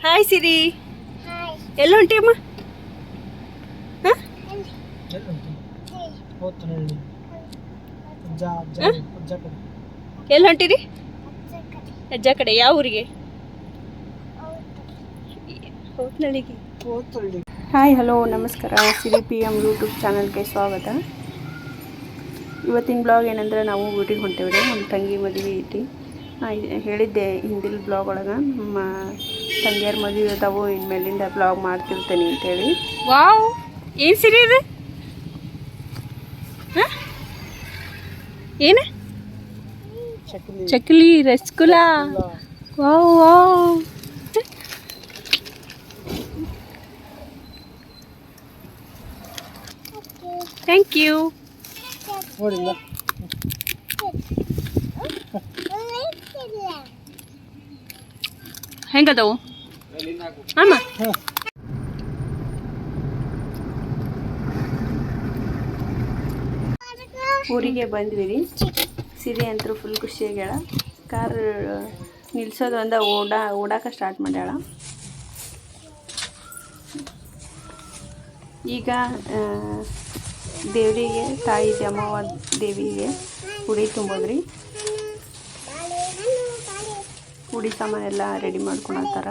Hi ಸಿರಿ. ಎಲ್ಲಿ ಹೊಂಟಿಯಮ್ಮ? ಎಲ್ಲಿ ಹೊಂಟಿರಿ? ಅಜ್ಜ ಕಡೆ. ಯಾವ ಊರಿಗೆ? ಹೋತ್ನಳ್ಳಿಗೆ. ಹಾಯ್ ಹಲೋ ನಮಸ್ಕಾರ. ಸಿರಿ ಪಿ ಎಮ್ ಯೂಟ್ಯೂಬ್ ಚಾನಲ್ಗೆ ಸ್ವಾಗತ. ಇವತ್ತಿನ ಬ್ಲಾಗ್ ಏನಂದ್ರೆ ನಾವು ಊರಿಗೆ ಹೊಂಟೇವ್ರಿ. ನಮ್ಮ ತಂಗಿ ಮದುವೆ ಐತಿ. ಹೇಳಿದ್ದೆ ಹಿಂದಿನ ಬ್ಲಾಗ್ ಒಳಗೆ ನಮ್ಮ ತಂಗಿಯರ ಮದುವೆ ಇರ್ತಾವೆ, ಇನ್ಮೇಲಿಂದ ಬ್ಲಾಗ್ ಮಾಡ್ತಿರ್ತೇನೆ ಅಂತೇಳಿ. ವಾವ್, ಏನು ಸಿರಿ ಇದು? ಏನು? Chakli rasgulla. Wow wow. Thank you. ಹೆಂಗದವು ಅಮ್ಮ? ಊರಿಗೆ ಬಂದ್ವಿ ರೀ. ಸಿರಿ ಅಂತೂ ಫುಲ್ ಖುಷಿಯಾಗ್ಯಾಳ. ಕಾರ್ ನಿಲ್ಸೋದು ಒಂದ ಓಡಾಕ ಸ್ಟಾರ್ಟ್ ಮಾಡ್ಯಾಳ. ಈಗ ದೇವರಿಗೆ, ತಾಯಿ ದ್ಯಾಮವ್ವ ದೇವಿಗೆ ಉಡಿ ತುಂಬೋದ್ರಿ. ಉಡಿ ಸಾಮಾನೆಲ್ಲ ರೆಡಿ ಮಾಡ್ಕೊಳತ್ತಾರ.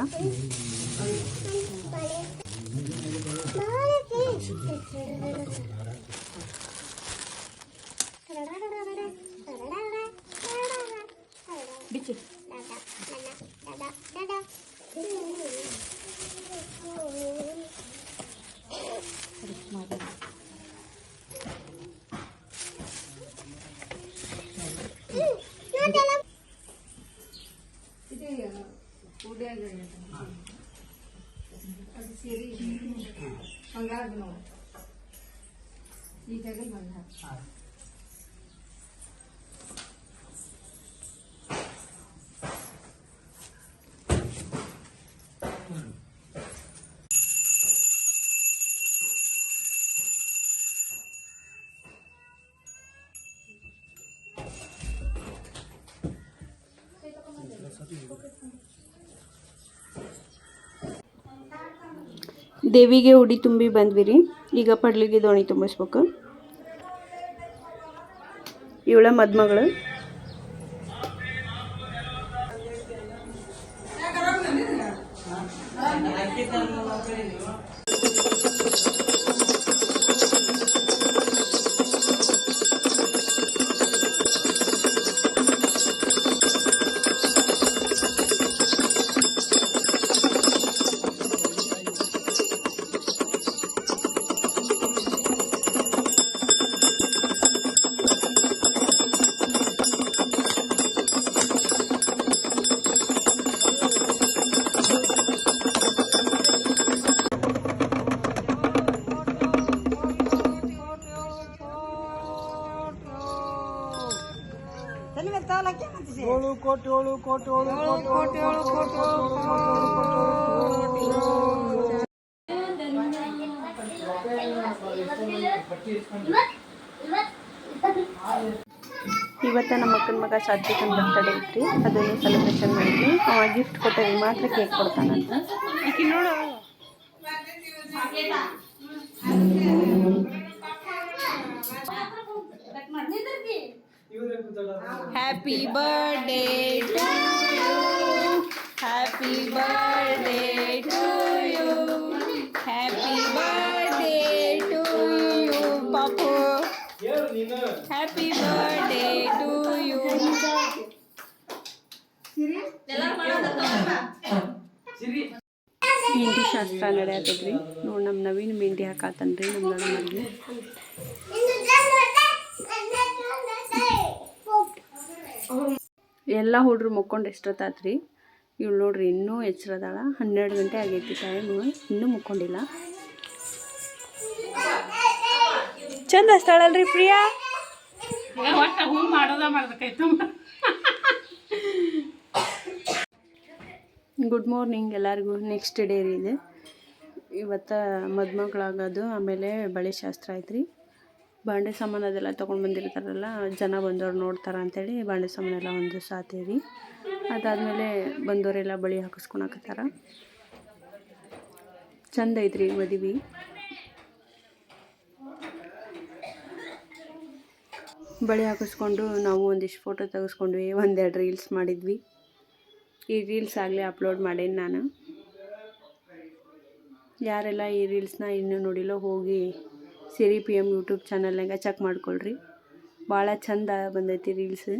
ದೇವಿಗೆ ಉಡಿ ತುಂಬಿ ಬಂದ್ವಿ ರೀ. ಈಗ ಪಡ್ಲಿಗೆ ದೋಣಿ ತುಂಬಿಸ್ಬೇಕು. ಇವಳ ಮದ್ಮಗಳು. ಇವತ್ತ ನಮ್ಮ ಅಕ್ಕನ ಮಗ ಸಾತ್ವಿಕನ ಬರ್ತಡೇ ಐತ್ರಿ. ಅದನ್ನು ಸೆಲೆಬ್ರೇಷನ್ ಮಾಡಿದ್ವಿ. ಅವ ಗಿಫ್ಟ್ ಕೊಟ್ಟವಿ ಮಾತ್ರ ಕೇಕ್ ಕೊಡ್ತಾನಂತ. Happy birthday to you, happy birthday to you, happy birthday to you ಪಾಪು, happy birthday to you. Mehndi ಶಾಸ್ತ್ರ ನಡೆಯತ್ತದ್ರಿ. ನೋಡಿ ನಮ್ಮ ನವೀನ್ ಮೆಹಂದಿ ಹಾಕಾತನ್ರಿ ನಮ್ಮ ನಮ್ಮಲ್ಲಿ. ಎಲ್ಲ ಹುಡ್ರು ಮುಕ್ಕೊಂಡು ಎಷ್ಟೊತ್ತಾತ್ರಿ. ಇವಳು ನೋಡ್ರಿ ಇನ್ನೂ ಎಚ್ಚರದಾಳ. 12 ಗಂಟೆ ಆಗೈತಿ ಟೈಮು, ಇನ್ನೂ ಮುಕ್ಕೊಂಡಿಲ್ಲ. ಚಂದ ಹಚ್ತಾಳಲ್ರಿ ಪ್ರಿಯಾ? ಗುಡ್ ಮಾರ್ನಿಂಗ್ ಎಲ್ಲರಿಗೂ. ನೆಕ್ಸ್ಟ್ ಡೇ ರೀ ಇದು. ಇವತ್ತು ಮದುಮಗಳಾಗೋದು, ಆಮೇಲೆ ಬಳೆ ಶಾಸ್ತ್ರ ಐತ್ರಿ. ಬಾಂಡೆ ಸಾಮಾನು ಅದೆಲ್ಲ ತೊಗೊಂಡು ಬಂದಿರ್ತಾರಲ್ಲ, ಜನ ಬಂದವ್ರು ನೋಡ್ತಾರೆ ಅಂಥೇಳಿ ಬಾಂಡೆ ಸಾಮಾನೆಲ್ಲ ಒಂದು ಸಾತೀವಿ. ಅದಾದಮೇಲೆ ಬಂದವರೆಲ್ಲ ಬಳೆ ಹಾಕಿಸ್ಕೊಳಕತ್ತಾರ. ಚಂದ ಐತ್ರಿ ಮದುವೆ. ಬಳೆ ಹಾಕಿಸ್ಕೊಂಡು ನಾವು ಒಂದಿಷ್ಟು ಫೋಟೋ ತೆಗೆಸ್ಕೊಂಡ್ವಿ, ಒಂದೆರಡು ರೀಲ್ಸ್ ಮಾಡಿದ್ವಿ. ಈ ರೀಲ್ಸ್ ಆಗಲೇ ಅಪ್ಲೋಡ್ ಮಾಡೇನಿ ನಾನು. ಯಾರೆಲ್ಲ ಈ ರೀಲ್ಸ್ನ ಇನ್ನೂ ನೋಡಿಲ್ಲ ಹೋಗಿ ಸಿರಿ PM ಯೂಟ್ಯೂಬ್ ಚಾನಲ್ನಾಗ ಚೆಕ್ ಮಾಡ್ಕೊಳ್ರಿ. ಭಾಳ ಚಂದ ಬಂದೈತಿ ರೀಲ್ಸ್.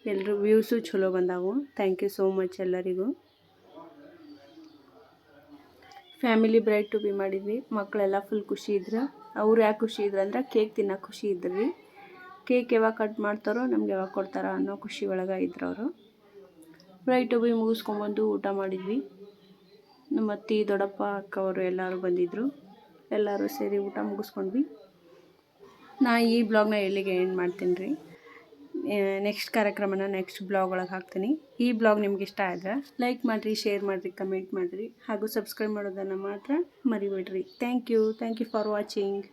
ಎಲ್ಲರೂ ವ್ಯೂಸು ಚಲೋ ಬಂದಾವು. ಥ್ಯಾಂಕ್ ಯು ಸೋ ಮಚ್ ಎಲ್ಲರಿಗೂ. ಫ್ಯಾಮಿಲಿ ಬ್ರೈಡ್ ಟು ಬಿ ಮಾಡಿದ್ವಿ. ಮಕ್ಕಳೆಲ್ಲ ಫುಲ್ ಖುಷಿ ಇದ್ರು. ಅವ್ರು ಯಾಕೆ ಖುಷಿ ಇದ್ರು ಅಂದ್ರೆ ಕೇಕ್ ತಿನ್ನೋಕೆ ಖುಷಿ ಇದ್ರಿ. ಕೇಕ್ ಯಾವಾಗ ಕಟ್ ಮಾಡ್ತಾರೋ ನಮ್ಗೆ ಯಾವಾಗ ಕೊಡ್ತಾರೋ ಅನ್ನೋ ಖುಷಿ ಒಳಗೆ ಇದ್ರು ಅವರು. ಬ್ರೈಡ್ ಟು ಬಿ ಮುಗಿಸ್ಕೊಂಬಂದು ಊಟ ಮಾಡಿದ್ವಿ. ನಮ್ಮ ಅತ್ತಿ, ದೊಡ್ಡಪ್ಪ, ಅಕ್ಕ ಅವರು ಎಲ್ಲರೂ ಬಂದಿದ್ದರು. ಎಲ್ಲರೂ ಸೇರಿ ಊಟ ಮುಗಿಸ್ಕೊಂಡ್ವಿ. ನಾ ಈ ಬ್ಲಾಗ್ನ ಎಲ್ಲಿಗೆ ಎಂಡ್ ಮಾಡ್ತೀನಿ ರೀ. ನೆಕ್ಸ್ಟ್ ಕಾರ್ಯಕ್ರಮನ ನೆಕ್ಸ್ಟ್ ಬ್ಲಾಗ್ ಒಳಗೆ ಹಾಕ್ತೀನಿ. ಈ ಬ್ಲಾಗ್ ನಿಮ್ಗೆ ಇಷ್ಟ ಆದ್ರೆ ಲೈಕ್ ಮಾಡಿರಿ, ಶೇರ್ ಮಾಡಿರಿ, ಕಮೆಂಟ್ ಮಾಡಿರಿ ಹಾಗೂ ಸಬ್ಸ್ಕ್ರೈಬ್ ಮಾಡೋದನ್ನು ಮಾತ್ರ ಮರಿಬೇಡ್ರಿ. Thank you for watching.